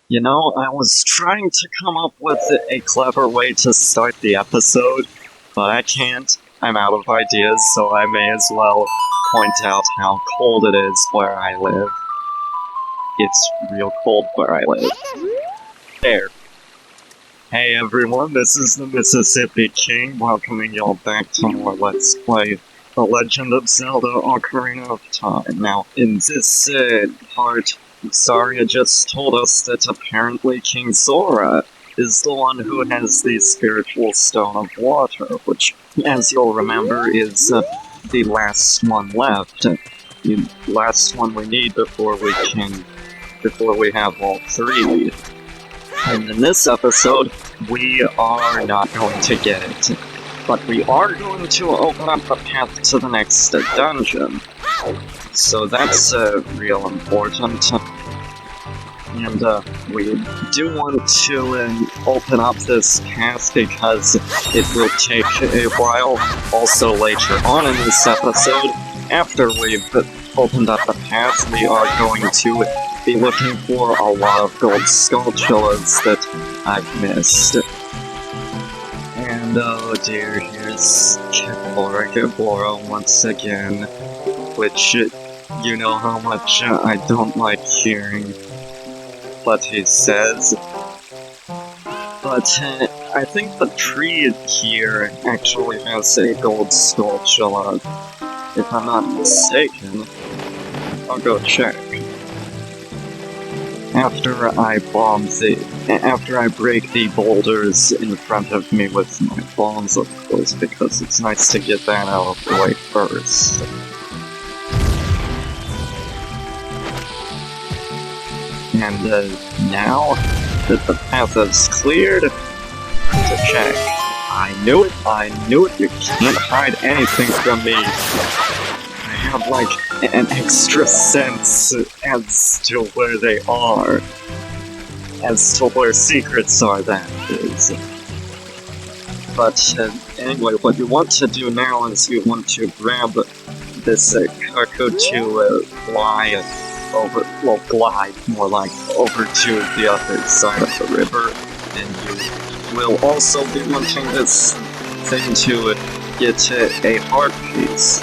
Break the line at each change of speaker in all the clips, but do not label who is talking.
You know, I was trying to come up with a clever way to start the episode, but I can't. I'm out of ideas, so I may as well point out how cold it is where I live. It's real cold where I live. There. Hey everyone, this is the Mississippi King, welcoming y'all back to more Let's Play The Legend of Zelda Ocarina of Time. Now, in this part, Saria just told us that apparently King Zora is the one who has the spiritual stone of water, which, as you'll remember, is the last one left. The last one we need before we have all three. And in this episode, we are not going to get it. But we are going to open up the path to the next dungeon. So that's real important. And we do want to open up this path because it will take a while. Also later on in this episode, after we've opened up the path, we are going to be looking for a lot of Gold Skulltulas that I've missed. And oh dear, here's Kibora once again, which you know how much I don't like hearing what he says. But I think the tree here actually has a Gold Skulltula. If I'm not mistaken, I'll go check. After I break the boulders in front of me with my bombs, of course, because it's nice to get that out of the way first. And now that the path is cleared, to check. I knew it, you can't hide anything from me. I have like an extra sense as to where they are. As to where secrets are, that is. But anyway, what you want to do now is you want to grab this cargo to glide more like over to the other side of the river, and you will also be wanting this thing to get a heart piece.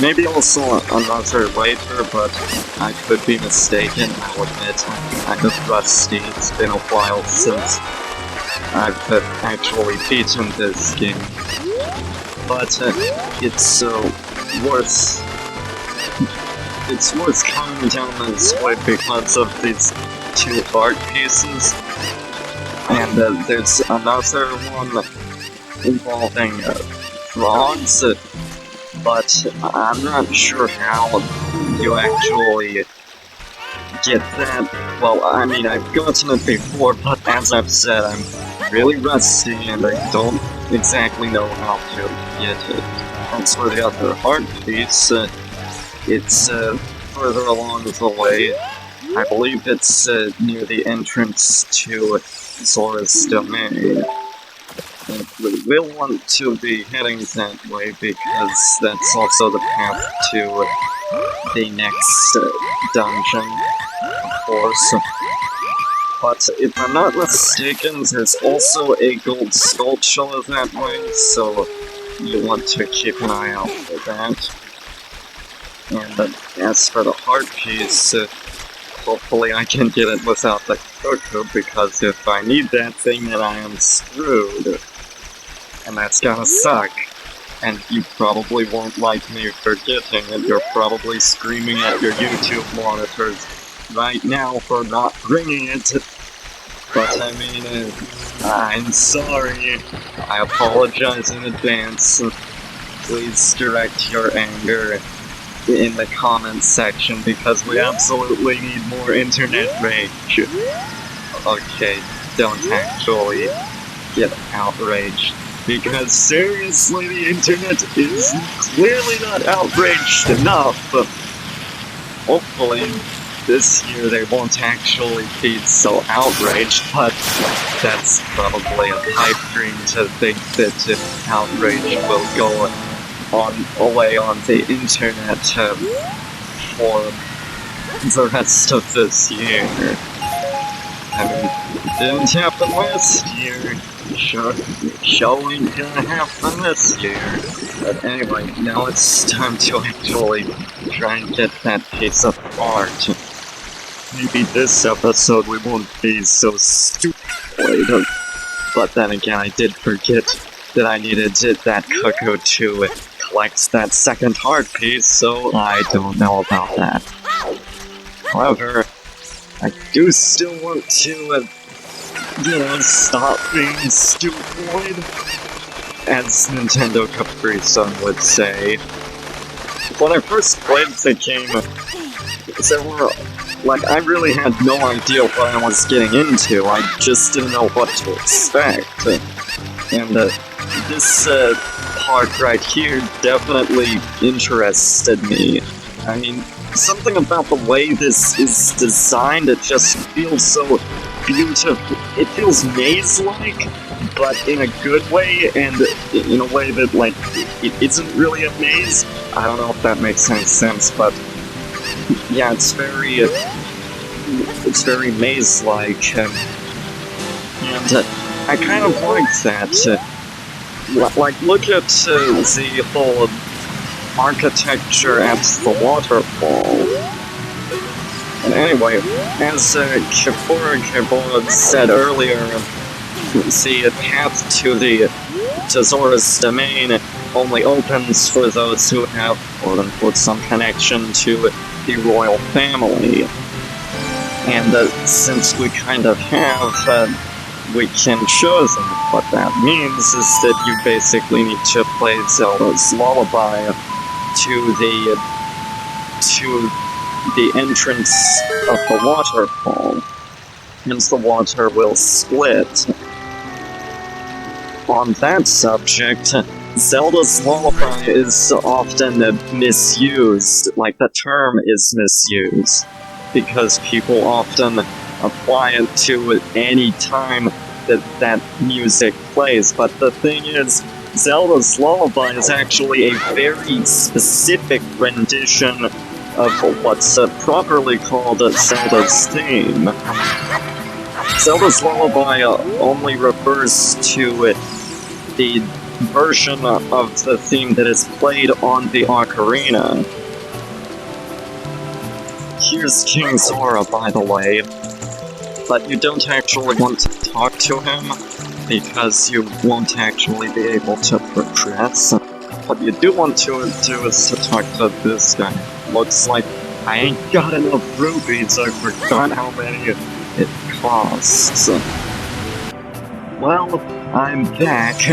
Maybe also another later, but I could be mistaken. I'll admit I'm kind of rusty. It's been a while since I've actually beaten this game. But it's worth coming down this way because of these two art pieces. And there's another one involving frogs, but I'm not sure how you actually get that. Well, I mean, I've gotten it before, but as I've said, I'm really rusty and I don't exactly know how to get it. As for the other art piece, it's further along the way. I believe it's near the entrance to Zora's domain. And we will want to be heading that way because that's also the path to the next dungeon, of course. But if I'm not mistaken, there's also a Gold Skulltula that way, so you want to keep an eye out for that. And as for the heart piece, hopefully I can get it without the cocoa, because if I need that thing, then I am screwed. And that's gonna suck. And you probably won't like me for getting it. You're probably screaming at your YouTube monitors right now for not bringing it. But I mean, I'm sorry. I apologize in advance. Please direct your anger in the comments section, because we absolutely need more internet rage. Okay, don't actually get outraged, because seriously, the internet is clearly not outraged enough. Hopefully, this year they won't actually be so outraged, but that's probably a pipe dream to think that outrage will go away on the internet for the rest of this year. I mean, didn't happen last year. Sure ain't gonna happen this year. But anyway, now it's time to actually try and get that piece of art. Maybe this episode we won't be so stupid. But then again, I did forget that I needed that cuckoo to collect that second heart piece, so I don't know about that. However, I do still want to, stop being stupid, as Nintendo Capri Sun would say. When I first played the game, I really had no idea what I was getting into. I just didn't know what to expect. And this part right here definitely interested me. I mean, something about the way this is designed, it just feels so beautiful. It feels maze-like, but in a good way, and in a way that, it isn't really a maze. I don't know if that makes any sense, but yeah, it's very maze-like, and I kind of like that. Look at the whole architecture at the waterfall. And anyway, as Kibora said earlier, the path to Zora's domain only opens for those who have, quote-unquote, some connection to the royal family. And since we kind of have, we can choose them. What that means is that you basically need to play Zelda's Lullaby to the entrance of the waterfall, and the water will split. On that subject, Zelda's Lullaby is often misused, the term is misused, because people often apply it to any time that music plays, but the thing is, Zelda's Lullaby is actually a very specific rendition of what's properly called Zelda's theme. Zelda's Lullaby only refers to the version of the theme that is played on the Ocarina. Here's King Zora, by the way, but you don't actually want to talk to him, because you won't actually be able to progress. What you do want to do is to talk to this guy. Looks like I ain't got enough rubies, I forgot how many it costs. Well, I'm back,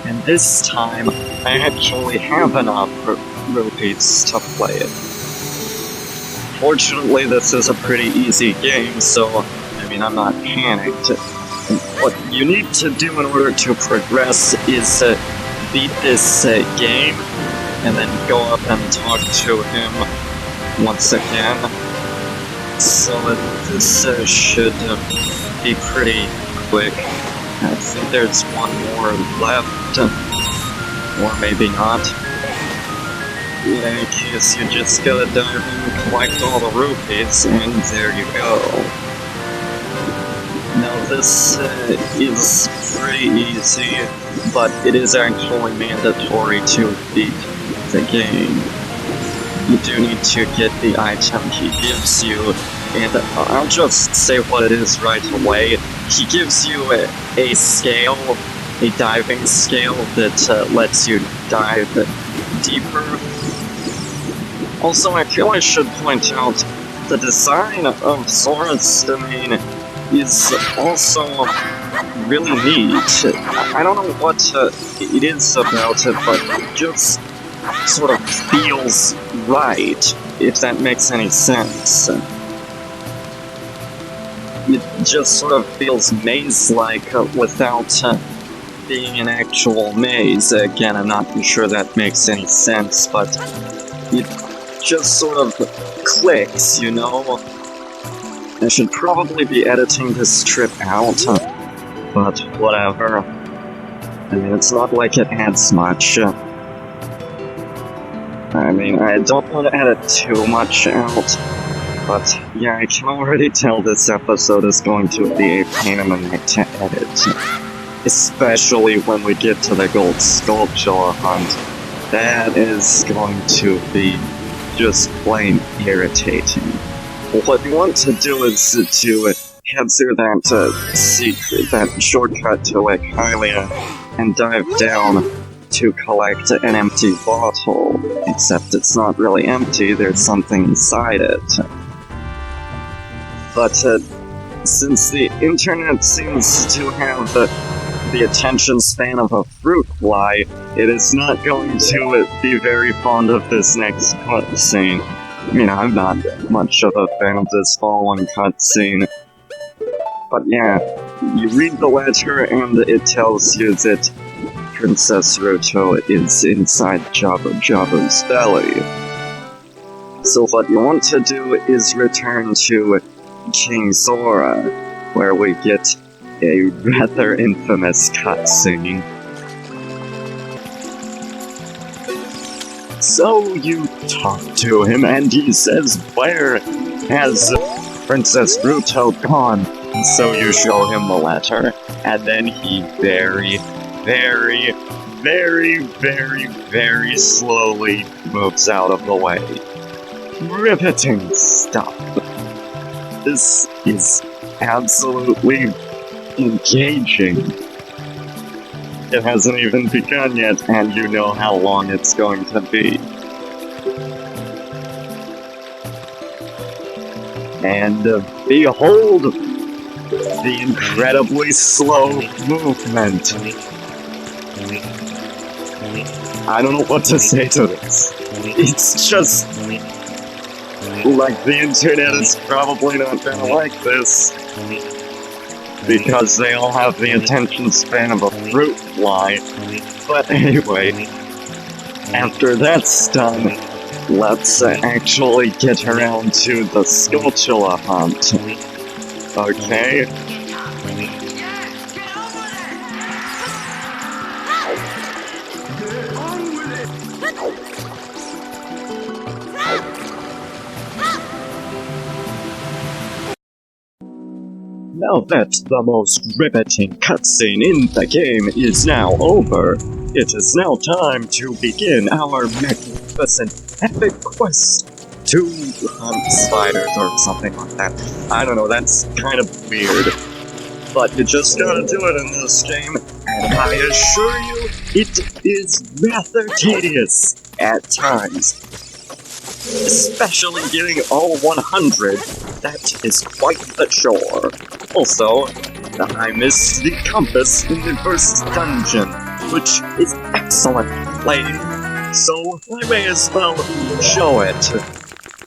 and this time I actually have enough rupees to play it. Fortunately, this is a pretty easy game, so I'm not panicked. What you need to do in order to progress is beat this game, and then go up and talk to him once again. So this should be pretty quick. I think there's one more left, or maybe not. In case you just gotta dive in and collect all the rupees, and there you go. Now this is pretty easy, but it is actually mandatory to beat the game. You do need to get the item he gives you, and I'll just say what it is right away. He gives you a scale, a diving scale that lets you dive deeper. Also, I feel I should point out the design of Zora's domain is also really neat. I don't know what it is about it, but it just sort of feels right, if that makes any sense. It just sort of feels maze-like without being an actual maze. Again, I'm not sure that makes any sense, but it just sort of clicks, you know? I should probably be editing this trip out, but whatever. I mean, it's not like it adds much. I mean, I don't want to edit too much out, But yeah, I can already tell this episode is going to be a pain in the neck to edit. Especially when we get to the Gold Skulltula hunt. That is going to be just plain irritating. What we want to do is to head through that shortcut to Ocarina and dive down to collect an empty bottle. Except it's not really empty, there's something inside it. But since the internet seems to have the attention span of a fruit fly, it is not going to be very fond of this next cutscene. I mean, I'm not much of a fan of this following cutscene. But yeah, you read the letter and it tells you that Princess Ruto is inside Jabba's belly. So what you want to do is return to King Zora, where we get a rather infamous cutscene. So you talk to him and he says, "Where has Princess Ruto gone?" So you show him the letter, and then he very slowly moves out of the way. Riveting stuff. This is absolutely engaging. It hasn't even begun yet, and you know how long it's going to be. And behold, the incredibly slow movement. I don't know what to say to this. It's just like the internet is probably not gonna like this, because they all have the attention span of a fruit fly. But anyway, after that's done, let's actually get around to the Skulltula hunt. Okay? Now that the most riveting cutscene in the game is now over, it is now time to begin our magnificent epic quest to hunt spiders or something like that. I don't know, that's kind of weird. But you just gotta do it in this game, and I assure you, it is rather tedious at times. Especially getting all 100, that is quite the chore. Also, I missed the compass in the first dungeon, which is excellent playing, so I may as well show it.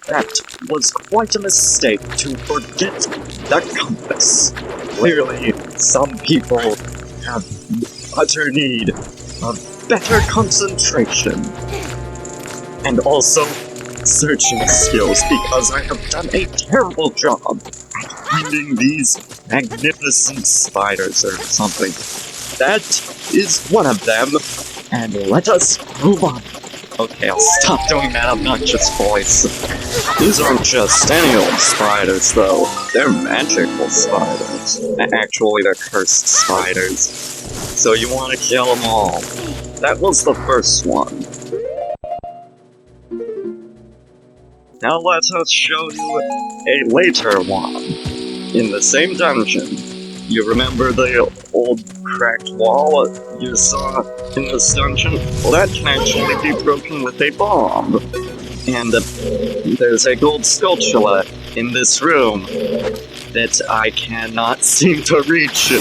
That was quite a mistake to forget the compass. Clearly, some people have utter need of better concentration. And also, searching skills, because I have done a terrible job at finding these magnificent spiders or something. That is one of them, and let us move on. Okay, I'll stop doing that obnoxious voice. These aren't just any old spiders, though. They're magical spiders. Actually, they're cursed spiders. So you want to kill them all. That was the first one. Now let us show you a later one. In the same dungeon. You remember the old cracked wall you saw in this dungeon? Well, that can actually be broken with a bomb. And there's a Gold Skulltula in this room that I cannot seem to reach.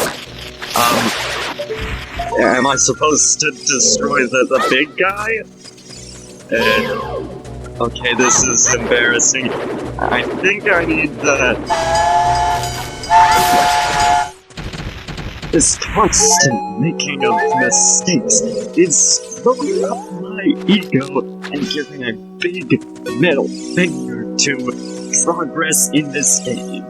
Am I supposed to destroy the big guy? Okay, this is embarrassing. I think I need the... This constant making of mistakes is throwing up my ego and giving a big middle finger to progress in this game.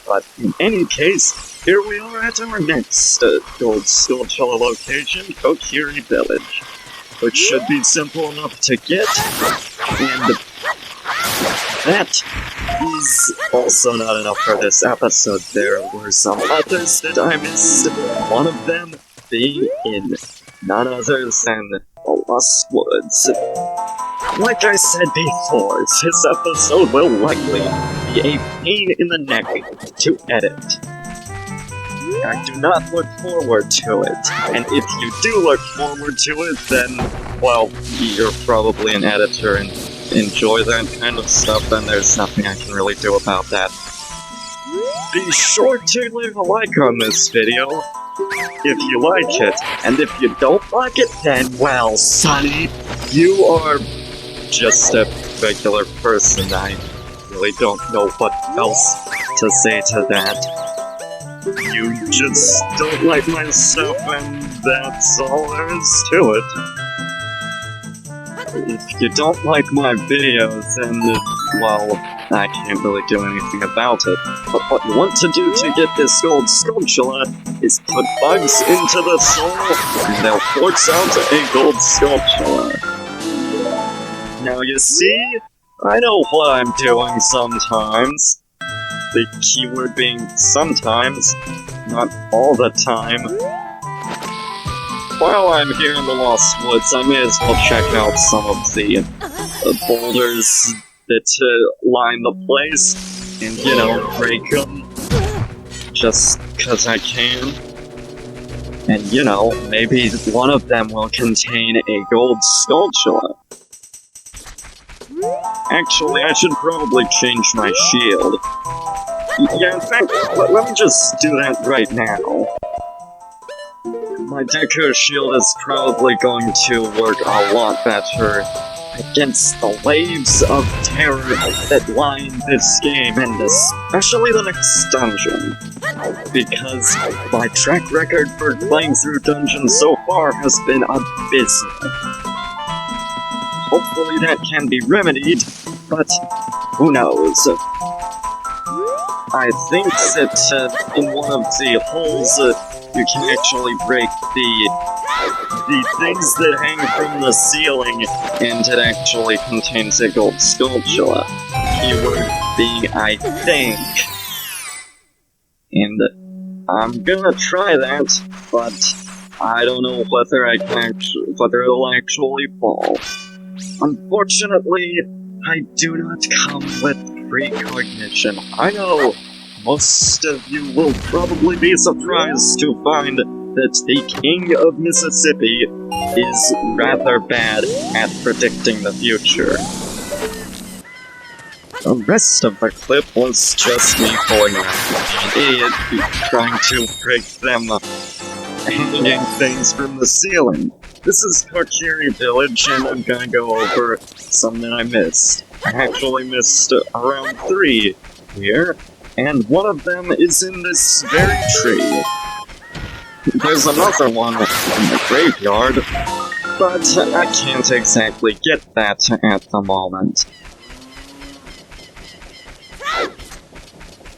But in any case, here we are at our next Gold Skulltula location, Kokiri Village, which should be simple enough to get, and that is also not enough for this episode. There were some others that I missed, one of them being in none other than the Lost Woods. Like I said before, this episode will likely be a pain in the neck to edit. I do not look forward to it, and if you do look forward to it, then, well, you're probably an editor and enjoy that kind of stuff, and there's nothing I can really do about that. Be sure to leave a like on this video if you like it, and if you don't like it, then, well, sonny, you are just a regular person. I really don't know what else to say to that. You just don't like my stuff, and that's all there is to it. If you don't like my videos, then, well, I can't really do anything about it. But what you want to do to get this Gold Skulltula is put bugs into the soul, and they'll force out a Gold Skulltula. Now you see, I know what I'm doing sometimes. The keyword being sometimes, not all the time. While I'm here in the Lost Woods, I may as well check out some of the boulders that line the place, and, you know, break them, just 'cause I can. And, you know, maybe one of them will contain a Gold Skulltula. Actually, I should probably change my shield. Yeah, in fact, let me just do that right now. My Deku shield is probably going to work a lot better against the waves of terror that line this game, and especially the next dungeon. Because my track record for playing through dungeons so far has been abysmal. Hopefully that can be remedied, but who knows? I think that in one of the holes you can actually break the things that hang from the ceiling, and it actually contains a Gold Skulltula. Keyword being I think. And I'm gonna try that, but I don't know whether whether it'll actually fall. Unfortunately, I do not come with precognition. I know most of you will probably be surprised to find that the King of Mississippi is rather bad at predicting the future. The rest of the clip was just me pulling around like an idiot, trying to break them hanging things from the ceiling. This is Kokiri Village, and I'm gonna go over some that I missed. I actually missed around 3 here, and one of them is in this very tree. There's another one in the graveyard, but I can't exactly get that at the moment.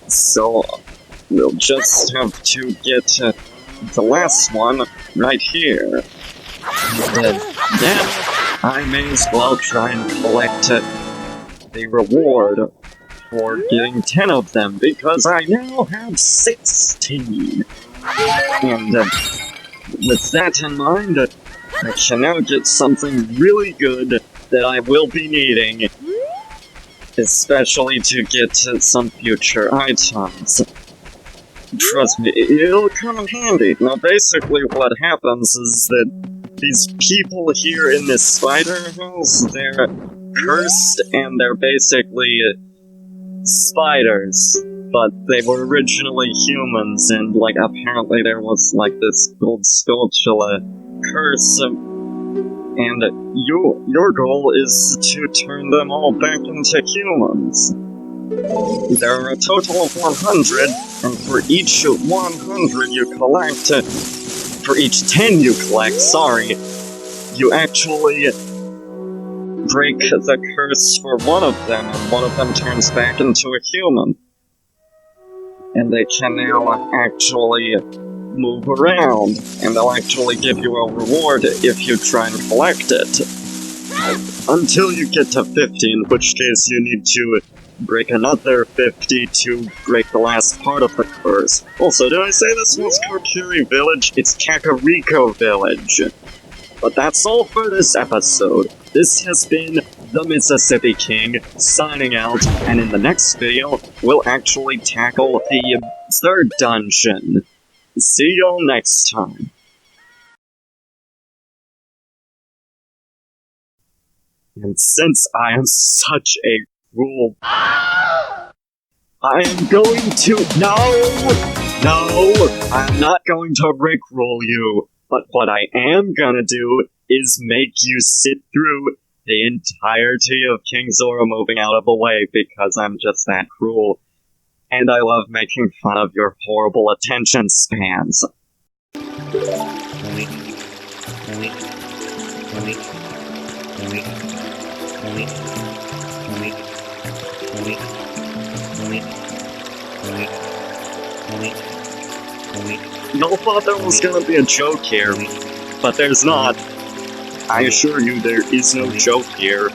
So, we'll just have to get the last one right here. And then, I may as well try and collect the reward for getting 10 of them, because I now have 16. And with that in mind, I can now get something really good that I will be needing, especially to get some future items. Trust me, it'll come in handy. Now basically what happens is that these people here in this spider house, they're cursed and they're basically spiders. But they were originally humans, and, like, apparently there was, like, this Gold Skulltula curse, and your goal is to turn them all back into humans. There are a total of 100, and for each 100 you collect, for each 10 you collect, sorry, you actually break the curse for one of them, and one of them turns back into a human. And they can now actually move around, and they'll actually give you a reward if you try and collect it. Until you get to 50, in which case you need to break another 50 to break the last part of the curse. Also, did I say this was Kokiri Village? It's Kakariko Village. But that's all for this episode. This has been the Mississippi King, signing out, and in the next video, we'll actually tackle the third dungeon. See y'all next time. And since I am such a cruel... I am going to... No! I'm not going to rickroll you. But what I am gonna do is make you sit through the entirety of King Zora moving out of the way because I'm just that cruel. And I love making fun of your horrible attention spans. Y'all thought there was gonna be a joke here, but there's not. I assure you there is no joke here.